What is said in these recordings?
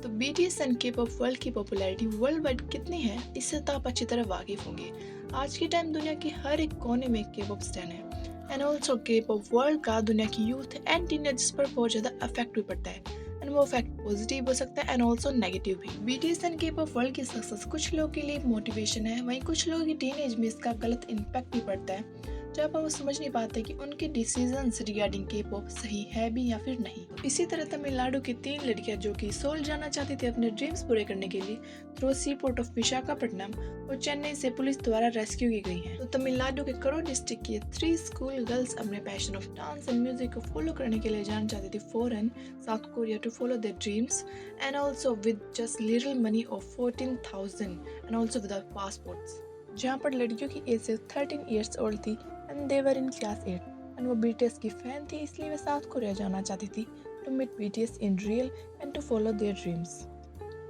तो BTS and के pop world की पॉपुलैरिटी वर्ल्ड वाइड कितनी है, इससे तो आप अच्छी तरह वाकिफ होंगे। आज के टाइम दुनिया के हर एक कोने में के पॉप स्टैन है। एंड ऑल्सो के पॉप वर्ल्ड का दुनिया की यूथ एंड टीनेजर्स पर बहुत ज़्यादा इफेक्ट भी पड़ता है। एंड वो इफेक्ट पॉजिटिव हो सकता है एंड ऑल्सो नेगेटिव भी। बीटीएस एंड के पॉप वर्ल्ड की सक्सेस कुछ लोगों के लिए मोटिवेशन है, वहीं कुछ लोगों की टीनेज में इसका गलत इम्पैक्ट भी पड़ता है, जब वो समझ नहीं पाते कि उनके डिसीजंस रिगार्डिंग के पॉप सही है भी या फिर नहीं। तो इसी तरह तमिलनाडु की 3 लड़कियां जो कि सोल जाना चाहती थी अपने ड्रीम्स पूरे करने के लिए, through sea port of Visakhapatnam और चेन्नई से पुलिस द्वारा रेस्क्यू की गई हैं। तो तमिलनाडु के करो डिस्ट्रिक्ट की 3 स्कूल गर्ल्स अपने passion of dance and music को फॉलो करने के लिए जाना चाहती थी foreign South Korea to follow their dreams and also with just little money of 14,000 and also without passports, जहाँ पर लड़कियों की एज सिर्फ 13 ईयर्स ओल्ड थी and they were in class 8 and वो बीटीएस की फैन थी, इसलिए वे साउथ कोरिया जाना चाहती थी to meet BTS in real and to follow their dreams.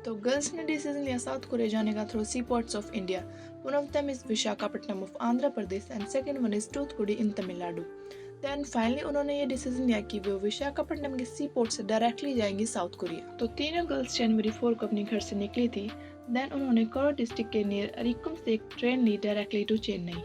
तो गर्ल्स ने डिसीजन लिया साउथ कोरिया जाने का through sea ports of India. One of them is Visakhapatnam of Andhra Pradesh and second one is Thoothukudi in Tamil Nadu. Then finally उन्होंने ये decision लिया कि वो विशाखापट्टनम के सी पोर्ट से डायरेक्टली जाएंगी साउथ कोरिया। तो तीनों गर्ल्स जनवरी 4 को अपने घर से निकली थी। देन उन्होंने कोरो डिस्ट्रिक्ट के नियर अरिकुम से एक ट्रेन ली डायरेक्टली टू चेन्नई।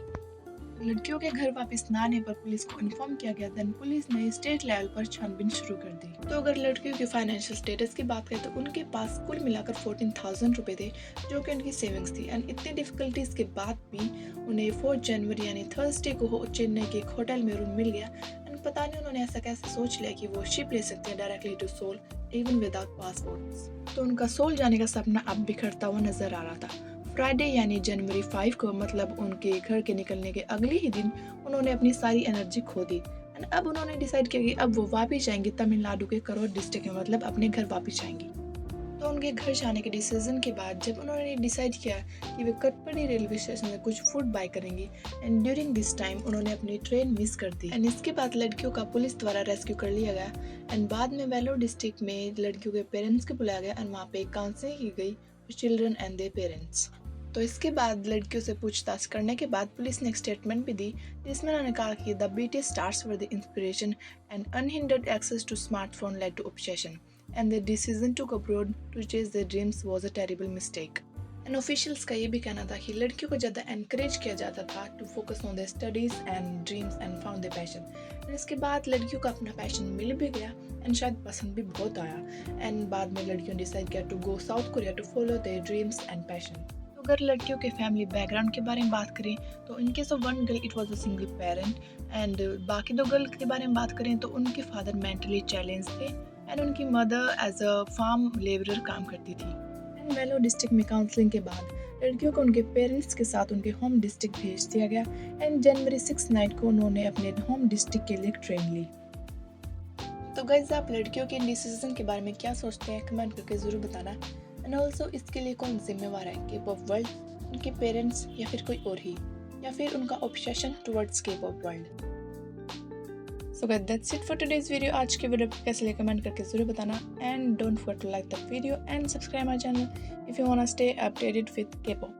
लड़कियों के घर वापस न आने पर पुलिस को इन्फॉर्म किया गया। देन पुलिस ने स्टेट लेवल पर छानबीन शुरू कर दी। तो अगर लड़कियों के फाइनेंशियल स्टेटस की बात करें तो उनके पास कुल मिलाकर 14,000 रुपए थे, जो कि उनकी सेविंग्स थी। एंड इतनी डिफिकल्टीज के बाद भी उन्हें 4 जनवरी यानी थर्सडे को चेन्नई के एक होटल में रूम मिल गया। एंड पता नहीं उन्होंने ऐसा कैसे सोच लिया कि वो शिप ले सकते हैं directly to Seoul even without passports. तो उनका सोल जाने का सपना अब बिखरता हुआ नजर आ रहा था। फ्राइडे यानी जनवरी 5 को, मतलब उनके घर के निकलने के अगले ही दिन, उन्होंने अपनी सारी एनर्जी खो दी। एंड अब उन्होंने डिसाइड किया कि अब वो वापस जाएंगी तमिलनाडु के करोर डिस्ट्रिक्ट में, मतलब अपने घर वापस जाएंगी। तो उनके घर जाने के डिसीजन के बाद जब उन्होंने डिसाइड किया कि वे कटपड़ी रेलवे स्टेशन से कुछ फूड बाय करेंगी, एंड ड्यूरिंग दिस टाइम उन्होंने अपनी ट्रेन मिस कर दी। एंड इसके बाद लड़कियों का पुलिस द्वारा रेस्क्यू कर लिया गया। एंड बाद में वेलोर डिस्ट्रिक्ट में लड़कियों के पेरेंट्स को बुलाया गया एंड वहाँ पे काउंसलिंग की गई चिल्ड्रन एंड देयर पेरेंट्स। तो इसके बाद लड़कियों से पूछताछ करने के बाद पुलिस ने एक स्टेटमेंट भी दी, जिसमें उन्होंने कहा कि the BTS stars were the inspiration and unhindered access to smartphone led to obsession and the decision to go abroad to chase their dreams was a terrible mistake. And officials का ये भी कहना था कि लड़कियों को ज़्यादा एनकरेज किया जाता था to focus on their studies and dreams and found their passion. And इसके बाद लड़कियों को अपना पैशन मिल भी गया एंड शायद पसंद भी बहुत आया। एंड बाद में लड़कियों ने डिसाइड किया to go South Korea to follow their dreams and passion. अगर लड़कियों के फैमिली बैकग्राउंड के बारे में बात करें तो in case of one girl it was a single parent, and बाकी 2 गर्ल के बारे में बात करें तो उनके फादर मेंटली चैलेंज थे एंड उनकी mother as a farm labourer काम करती थी। एंड वेलोर डिस्ट्रिक्ट में काउंसलिंग के बाद लड़कियों को उनके पेरेंट्स के साथ उनके होम डिस्ट्रिक्ट भेज दिया गया। एंड जनवरी 6 नाइट को उन्होंने अपने होम डिस्ट्रिक्ट के लिए ट्रेन ली। तो गाइस, आप लड़कियों के डिसीजन के बारे में क्या सोचते हैं, कमेंट करके ज़रूर बताना। एंड ऑल्सो इसके लिए कौन जिम्मेवार है, के पॉप वर्ल्ड, उनके पेरेंट्स या फिर कोई और ही, या फिर उनका ऑब्सेशन टुवर्ड्स के pop world. So guys, that's it for today's video. आज के वीडियो पे कैसे लगे कमेंट करके जरूर बताना। And don't forget to like the video and subscribe my channel if you want to stay updated with K pop.